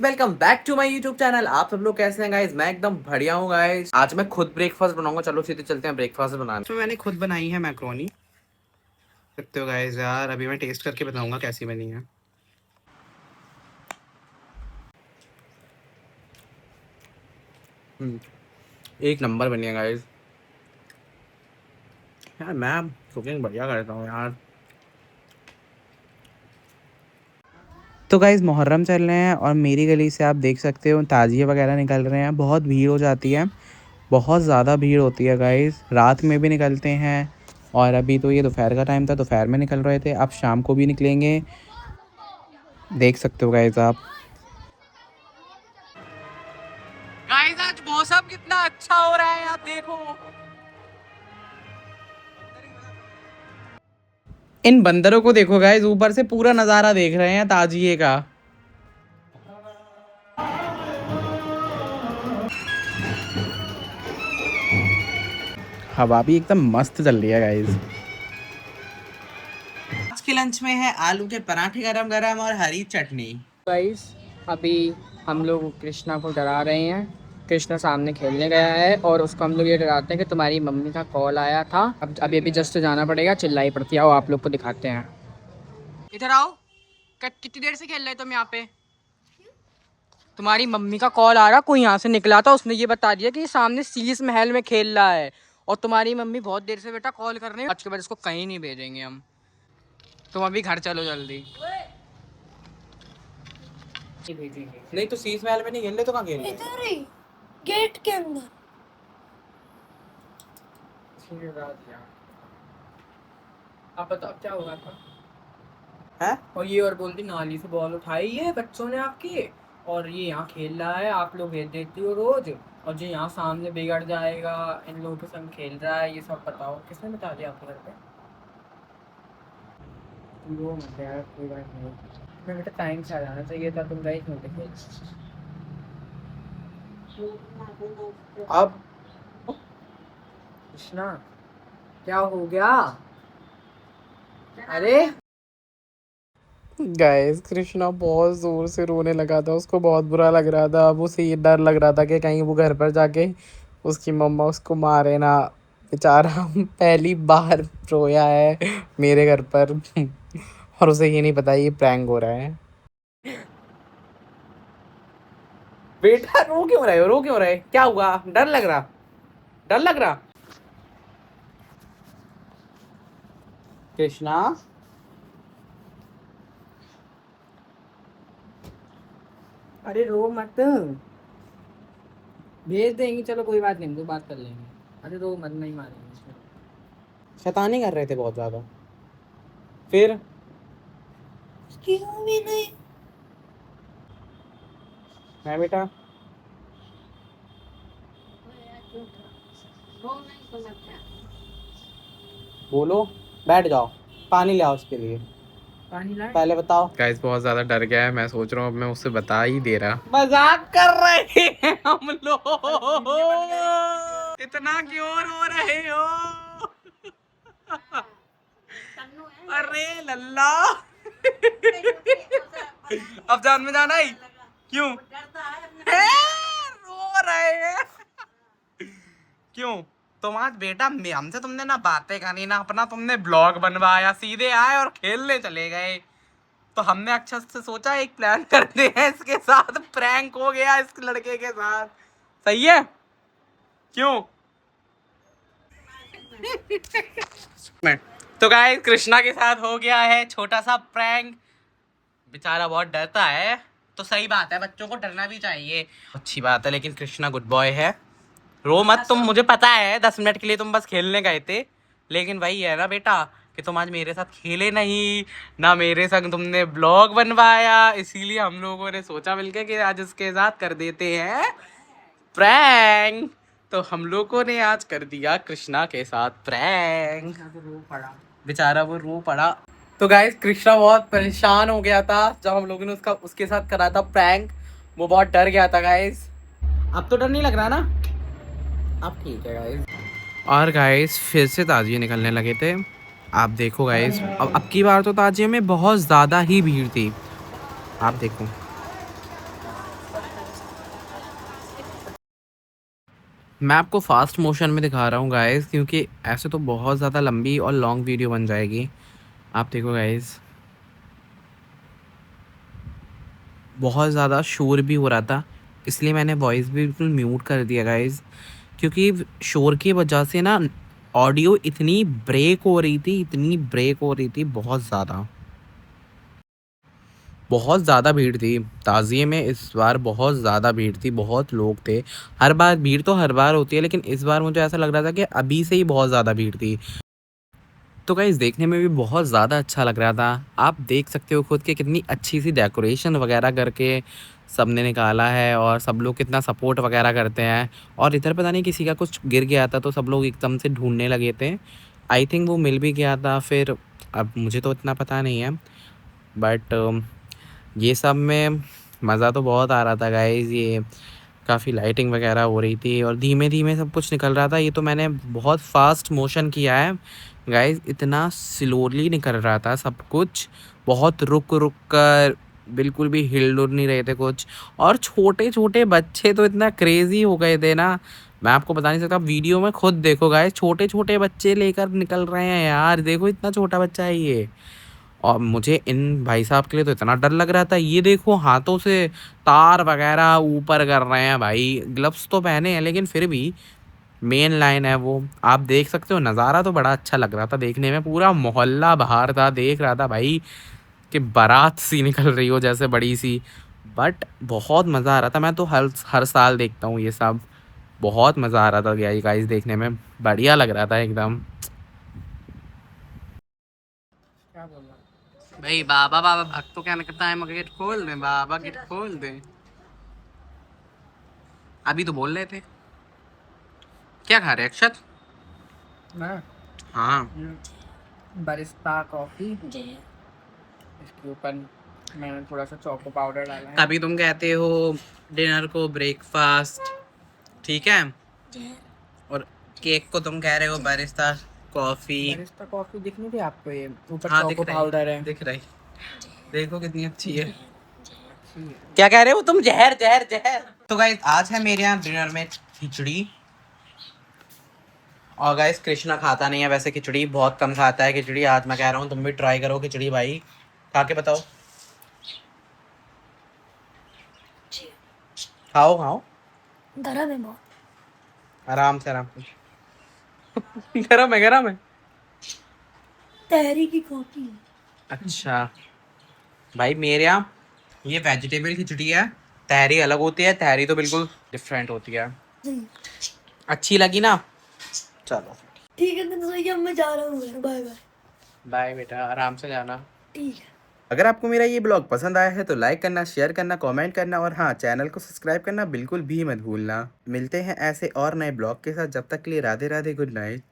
Welcome back to my YouTube channel. आप सब लोग कैसे हैं गाइस? मैं एकदम बढ़िया हूँ गाइस। आज मैं खुद ब्रेकफास्ट बनाऊंगा। चलो सीधे चलते हैं ब्रेकफास्ट बनाने। तो मैंने खुद बनाई है मैक्रोनी। देखते हो गाइस यार, अभी मैं टेस्ट करके बताऊंगा कैसी बनी है। एक नंबर बनी है गाइस। यार मैं कुकिंग बढ़िया करता हूँ यार। तो गाइज़ मुहर्रम चल रहे हैं और मेरी गली से आप देख सकते हो ताजिए वगैरह निकल रहे हैं। बहुत भीड़ हो जाती है, बहुत ज़्यादा भीड़ होती है गाइज़। रात में भी निकलते हैं और अभी तो ये दोपहर का टाइम था, दोपहर में निकल रहे थे। अब शाम को भी निकलेंगे, देख सकते हो गाइज़ आप। गाइस आज मौसम कितना अच्छा हो रहा है, आप देखो। इन बंदरों को देखो गाइस, ऊपर से पूरा नज़ारा देख रहे हैं ताजिए का। हवा भी एकदम मस्त चल रही है गाइस। आज के लंच में है आलू के पराठे गरम गरम और हरी चटनी। गाइस अभी हम लोग कृष्णा को डरा रहे हैं। कृष्णा सामने खेलने गया है और उसको हम लोग ये डराते हैं कि तुम्हारी मम्मी का कॉल आया था। अब अभी जस्ट जाना पड़ेगा, चिल्लाई पड़ती है। आओ आप लोग को दिखाते हैं। इधर आओ। कितनी देर से खेल रहे तुम यहाँ पे? तुम्हारी मम्मी का कॉल आ रहा, कोई यहाँ से निकला था, उसने ये बता दिया कि सामने शीश महल में खेल रहा है और तुम्हारी मम्मी बहुत देर से बेटा कॉल कर रही है। आज के बाद इसको कहीं नहीं भेजेंगे हम। तुम अभी घर चलो जल्दी। नहीं तो शीश महल में नहीं खेल रहे तो कहाँ खेल रहे? इधर ही गेट के अंदर। अब बताओ क्या होगा था? हैं? और ये और बोलती नाली से बॉल उठाई है बच्चों ने आपकी और ये यहाँ खेल रहा है, आप लोग भेज देती हो रोज, और जो यहाँ सामने बिगड़ जाएगा, इन लोगों के संग खेल रहा है, ये सब बताओ। किसने बता दिया आपके घर पे? तुम रो मत यार, कोई बात नहीं। तुम्हें बेटा टाइम से आ जाना चाहिए था, तुम गए क्यों थे खेल? अब कृष्णा क्या हो गया? अरे गाइस कृष्णा बहुत जोर से रोने लगा था, उसको बहुत बुरा लग रहा था। अब उसे ये डर लग रहा था कि कहीं वो घर पर जाके उसकी मम्मा उसको मारे ना। बेचारा पहली बार रोया है मेरे घर पर और उसे ये नहीं पता ये प्रैंक हो रहा है। बेटा रो क्यों रहे हो? रो क्यों रहे? क्या हुआ? डर लग रहा? डर लग रहा? कृष्णा अरे रो मत, भेज देंगे, चलो कोई बात नहीं, तो बात कर लेंगे। अरे रो मत, नहीं मारेंगे इसमें। शैतानी कर रहे थे बहुत ज्यादा। फिर क्यों भी नहीं? है बेटा, बोलो, बैठ जाओ, पानी ले आओ उसके लिए। पानी लाए? पहले बताओ। गाइस बहुत ज्यादा डर गया है, मैं सोच रहा हूँ अब मैं उससे बता ही दे रहा। मजाक कर रहे हैं हम लोग। इतना क्यों रो रहे हो? अरे लल्ला अब जान में जाना ही क्यों? रो रहे हैं क्यों? तुम आज बेटा हमसे तुमने ना बातें करी ना अपना तुमने ब्लॉग बनवाया, सीधे आए और खेलने चले गए। तो हमने अच्छा से सोचा एक प्लान करते हैं इसके साथ, प्रैंक हो गया इस लड़के के साथ। सही है क्यों? तो गाइस कृष्णा के साथ हो गया है छोटा सा प्रैंक। बेचारा बहुत डरता है, तो सही बात है, बच्चों को डरना भी चाहिए, अच्छी बात है। लेकिन कृष्णा गुड बॉय है। रो मत तुम, मुझे पता है 10 मिनट के लिए तुम बस खेलने गए थे, लेकिन वही है ना बेटा कि तुम आज मेरे साथ खेले नहीं ना, मेरे संग तुमने ब्लॉग बनवाया, इसीलिए हम लोगों ने सोचा मिलके कि आज इसके साथ कर देते हैं प्रैंक। तो हम लोगों ने आज कर दिया कृष्णा के साथ प्रैंक। रो पड़ा बेचारा वो रो पड़ा। तो गाइस कृष्णा बहुत परेशान हो गया था जब हम लोगों ने उसके साथ करा था प्रैंक। वो बहुत डर गया था गाइस। अब तो डर नहीं लग रहा ना? अब ठीक है गाइस। और गाइस फिर से ताजिए निकलने लगे थे। आप देखो गाइस, अब की बार तो ताजिए में बहुत ज़्यादा ही भीड़ थी। आप देखो मैं आपको फास्ट मोशन में दिखा रहा हूँ गाइस, क्योंकि ऐसे तो बहुत ज़्यादा लंबी और लॉन्ग वीडियो बन जाएगी। आप देखो गाइस, बहुत ज़्यादा शोर भी हो रहा था, इसलिए मैंने वॉइस भी बिल्कुल म्यूट कर दिया गाइस, क्योंकि शोर की वजह से ना ऑडियो इतनी ब्रेक हो रही थी, इतनी ब्रेक हो रही थी, बहुत ज़्यादा भीड़ थी ताज़िए में। इस बार बहुत ज़्यादा भीड़ थी, बहुत लोग थे। हर बार भीड़ तो हर बार होती है, लेकिन इस बार मुझे ऐसा लग रहा था कि अभी से ही बहुत ज़्यादा भीड़ थी। तो गाइस देखने में भी बहुत ज़्यादा अच्छा लग रहा था। आप देख सकते हो खुद के कितनी अच्छी सी डेकोरेशन वगैरह करके सबने निकाला है, और सब लोग कितना सपोर्ट वगैरह करते हैं। और इधर पता नहीं किसी का कुछ गिर गया था, तो सब लोग एकदम से ढूंढने लगे थे। आई थिंक वो मिल भी गया था फिर, अब मुझे तो इतना पता नहीं है। बट ये सब में मज़ा तो बहुत आ रहा था गाइस। ये काफ़ी लाइटिंग वगैरह हो रही थी और धीमे धीमे सब कुछ निकल रहा था। ये तो मैंने बहुत फास्ट मोशन किया है गाइस, इतना स्लोली निकल रहा था सब कुछ, बहुत रुक रुक कर, बिल्कुल भी हिल डुल नहीं रहे थे कुछ। और छोटे छोटे बच्चे तो इतना क्रेजी हो गए थे ना, मैं आपको बता नहीं सकता। वीडियो में खुद देखो गाइस, छोटे छोटे बच्चे लेकर निकल रहे हैं यार, देखो इतना छोटा बच्चा है ये। और मुझे इन भाई साहब के लिए तो इतना डर लग रहा था, ये देखो हाथों से तार वगैरह ऊपर कर रहे हैं भाई। ग्लव्स तो पहने हैं लेकिन फिर भी मेन लाइन है वो, आप देख सकते हो। नज़ारा तो बड़ा अच्छा लग रहा था देखने में, पूरा मोहल्ला बाहर था, देख रहा था भाई कि बारात सी निकल रही हो जैसे बड़ी सी। बट बहुत मज़ा आ रहा था। मैं तो हर साल देखता हूँ ये सब, बहुत मज़ा आ रहा था गाइस देखने में, बढ़िया लग रहा था एकदम। क्या बोल रहा भाई बाबा बाबा भक्तों क्या करता है, मगर गेट खोल दे बाबा, गेट खोल दे। अभी तो बोल रहे थे। क्या खा रहे अक्षत? मैं हाँ। बरिस्ता कॉफ़ी, जय इसके ऊपर मैंने थोड़ा सा चोको पाउडर डाला है। तभी तुम कहते हो डिनर को ब्रेकफास्ट, ठीक है। जय और केक को तुम कह रहे हो बारिस्ता कॉफी। बरिस्ता कॉफ़ी दिख नहीं रही आपको? ये ऊपर हाँ चोको दिख रही, पाउडर है। दिख रही। देखो कितनी अच्छी है। अच्छी है। क्या कह रहे हो तुम? जहर जहर जहर। तो गाइस आज है मेरे यहाँ डिनर में खिचड़ी। और गाइस कृष्णा खाता नहीं है वैसे खिचड़ी, बहुत कम खाता है खिचड़ी। आज मैं कह रहा हूँ तुम भी ट्राई करो खिचड़ी भाई, खा के बताओ। जय खाओ खाओ, गरम है बहुत। आराम से आराम से। गरम है गरम है। तहरी की कॉफी है। अच्छा भाई मेरे यहाँ ये वेजिटेबल खिचड़ी है, तहरी अलग होती है। तहरी तो बिल्कुल डिफरेंट होती है। हम्म, अच्छी लगी ना? चलो ठीक है तो सही है, मैं जा रहा हूँ घर। Bye bye. बाय बेटा, आराम से जाना। ठीक है। अगर आपको मेरा ये ब्लॉग पसंद आया है तो लाइक करना, शेयर करना, कमेंट करना, और हाँ चैनल को सब्सक्राइब करना बिल्कुल भी मत भूलना। मिलते हैं ऐसे और नए ब्लॉग के साथ, जब तक के लिए राधे राधे, गुड नाइट।